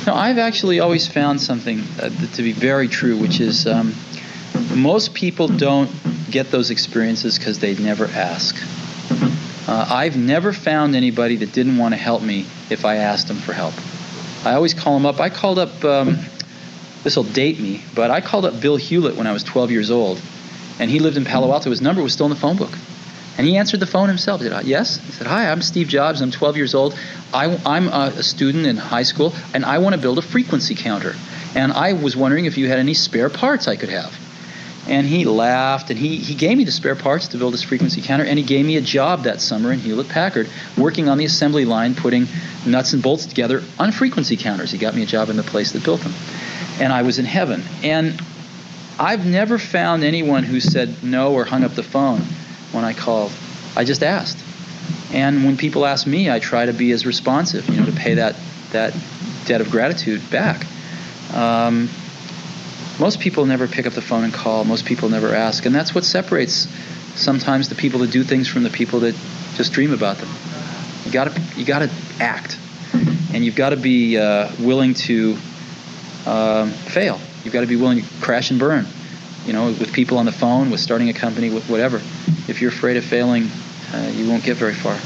No, I've actually always found something to be very true, which is most people don't get those experiences because they never ask. I've never found anybody that didn't want to help me if I asked them for help. I always call them up. I called up, this will date me, but I called up Bill Hewlett when I was 12 years old, and he lived in Palo Alto. His number was still in the phone book. And he answered the phone himself. He said, yes? He said, hi, I'm Steve Jobs. I'm 12 years old. I'm a student in high school, and I want to build a frequency counter. And I was wondering if you had any spare parts I could have. And he laughed, and he gave me the spare parts to build this frequency counter, and he gave me a job that summer in Hewlett-Packard, working on the assembly line, putting nuts and bolts together on frequency counters. He got me a job in the place that built them. And I was in heaven. And I've never found anyone who said no or hung up the phone when I called. I just asked. And when people ask me, I try to be as responsive, to pay that debt of gratitude back. Most people never pick up the phone and call. Most people never ask. And that's what separates sometimes the people that do things from the people that just dream about them. You gotta act. And you've got to be willing to fail. You've got to be willing to crash and burn. With people on the phone, with starting a company, with whatever. If you're afraid of failing, you won't get very far.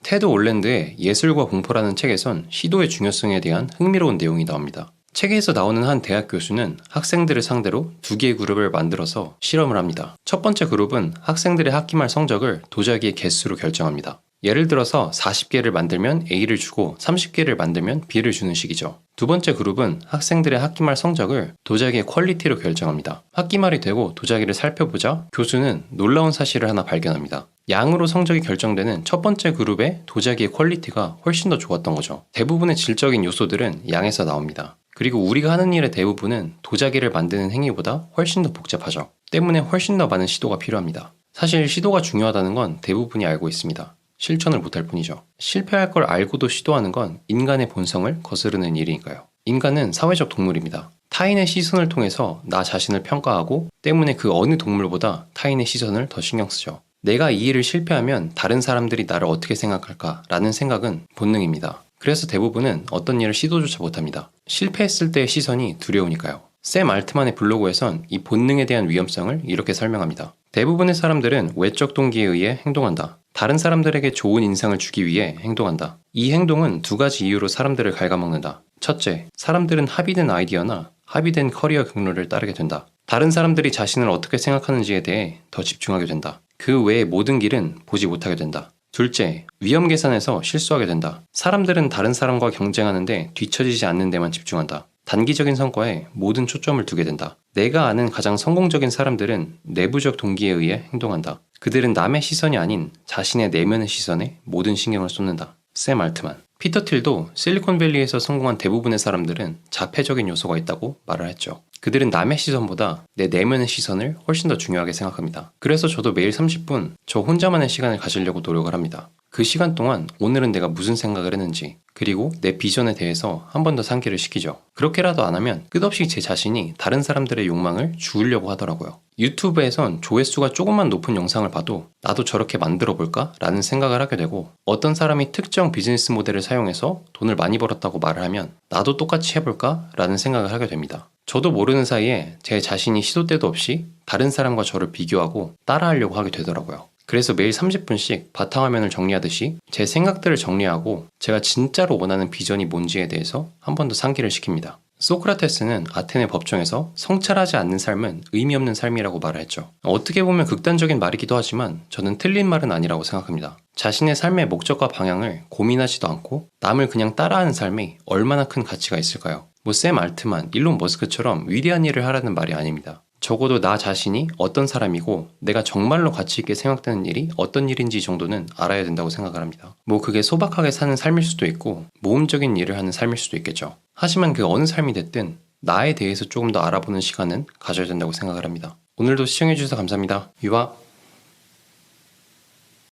테드 올랜드의 예술과 공포라는 책에선 시도의 중요성에 대한 흥미로운 내용이 나옵니다. 책에서 나오는 한 대학 교수는 학생들을 상대로 두 개의 그룹을 만들어서 실험을 합니다. 첫 번째 그룹은 학생들의 학기말 성적을 도자기의 개수로 결정합니다. 예를 들어서 40개를 만들면 A를 주고 30개를 만들면 B를 주는 식이죠. 두 번째 그룹은 학생들의 학기말 성적을 도자기의 퀄리티로 결정합니다. 학기말이 되고 도자기를 살펴보자 교수는 놀라운 사실을 하나 발견합니다. 양으로 성적이 결정되는 첫 번째 그룹의 도자기의 퀄리티가 훨씬 더 좋았던 거죠. 대부분의 질적인 요소들은 양에서 나옵니다. 그리고 우리가 하는 일의 대부분은 도자기를 만드는 행위보다 훨씬 더 복잡하죠. 때문에 훨씬 더 많은 시도가 필요합니다. 사실 시도가 중요하다는 건 대부분이 알고 있습니다. 실천을 못할 뿐이죠. 실패할 걸 알고도 시도하는 건 인간의 본성을 거스르는 일이니까요. 인간은 사회적 동물입니다. 타인의 시선을 통해서 나 자신을 평가하고 때문에 그 어느 동물보다 타인의 시선을 더 신경 쓰죠. 내가 이 일을 실패하면 다른 사람들이 나를 어떻게 생각할까 라는 생각은 본능입니다. 그래서 대부분은 어떤 일을 시도조차 못합니다. 실패했을 때의 시선이 두려우니까요. 샘 알트만의 블로그에선 이 본능에 대한 위험성을 이렇게 설명합니다. 대부분의 사람들은 외적 동기에 의해 행동한다. 다른 사람들에게 좋은 인상을 주기 위해 행동한다. 이 행동은 두 가지 이유로 사람들을 갉아먹는다. 첫째, 사람들은 합의된 아이디어나 합의된 커리어 경로를 따르게 된다. 다른 사람들이 자신을 어떻게 생각하는지에 대해 더 집중하게 된다. 그 외의 모든 길은 보지 못하게 된다. 둘째, 위험 계산에서 실수하게 된다. 사람들은 다른 사람과 경쟁하는데 뒤처지지 않는 데만 집중한다. 단기적인 성과에 모든 초점을 두게 된다. 내가 아는 가장 성공적인 사람들은 내부적 동기에 의해 행동한다. 그들은 남의 시선이 아닌 자신의 내면의 시선에 모든 신경을 쏟는다. 샘 알트만. 피터 틸도 실리콘밸리에서 성공한 대부분의 사람들은 자폐적인 요소가 있다고 말을 했죠. 그들은 남의 시선보다 내 내면의 시선을 훨씬 더 중요하게 생각합니다. 그래서 저도 매일 30분 저 혼자만의 시간을 가지려고 노력을 합니다. 그 시간 동안 오늘은 내가 무슨 생각을 했는지 그리고 내 비전에 대해서 한 번 더 상기를 시키죠. 그렇게라도 안 하면 끝없이 제 자신이 다른 사람들의 욕망을 주우려고 하더라고요. 유튜브에선 조회수가 조금만 높은 영상을 봐도 나도 저렇게 만들어 볼까? 라는 생각을 하게 되고 어떤 사람이 특정 비즈니스 모델을 사용해서 돈을 많이 벌었다고 말을 하면 나도 똑같이 해볼까? 라는 생각을 하게 됩니다. 저도 모르는 사이에 제 자신이 시도 때도 없이 다른 사람과 저를 비교하고 따라하려고 하게 되더라고요. 그래서 매일 30분씩 바탕화면을 정리하듯이 제 생각들을 정리하고 제가 진짜로 원하는 비전이 뭔지에 대해서 한 번 더 상기를 시킵니다. 소크라테스는 아테네 법정에서 성찰하지 않는 삶은 의미 없는 삶이라고 말을 했죠. 어떻게 보면 극단적인 말이기도 하지만 저는 틀린 말은 아니라고 생각합니다. 자신의 삶의 목적과 방향을 고민하지도 않고 남을 그냥 따라하는 삶이 얼마나 큰 가치가 있을까요? 샘 알트만, 일론 머스크처럼 위대한 일을 하라는 말이 아닙니다. 적어도 나 자신이 어떤 사람이고 내가 정말로 가치 있게 생각되는 일이 어떤 일인지 정도는 알아야 된다고 생각을 합니다. 그게 소박하게 사는 삶일 수도 있고 모험적인 일을 하는 삶일 수도 있겠죠. 하지만 그 어느 삶이 됐든 나에 대해서 조금 더 알아보는 시간은 가져야 된다고 생각을 합니다. 오늘도 시청해주셔서 감사합니다. 유아.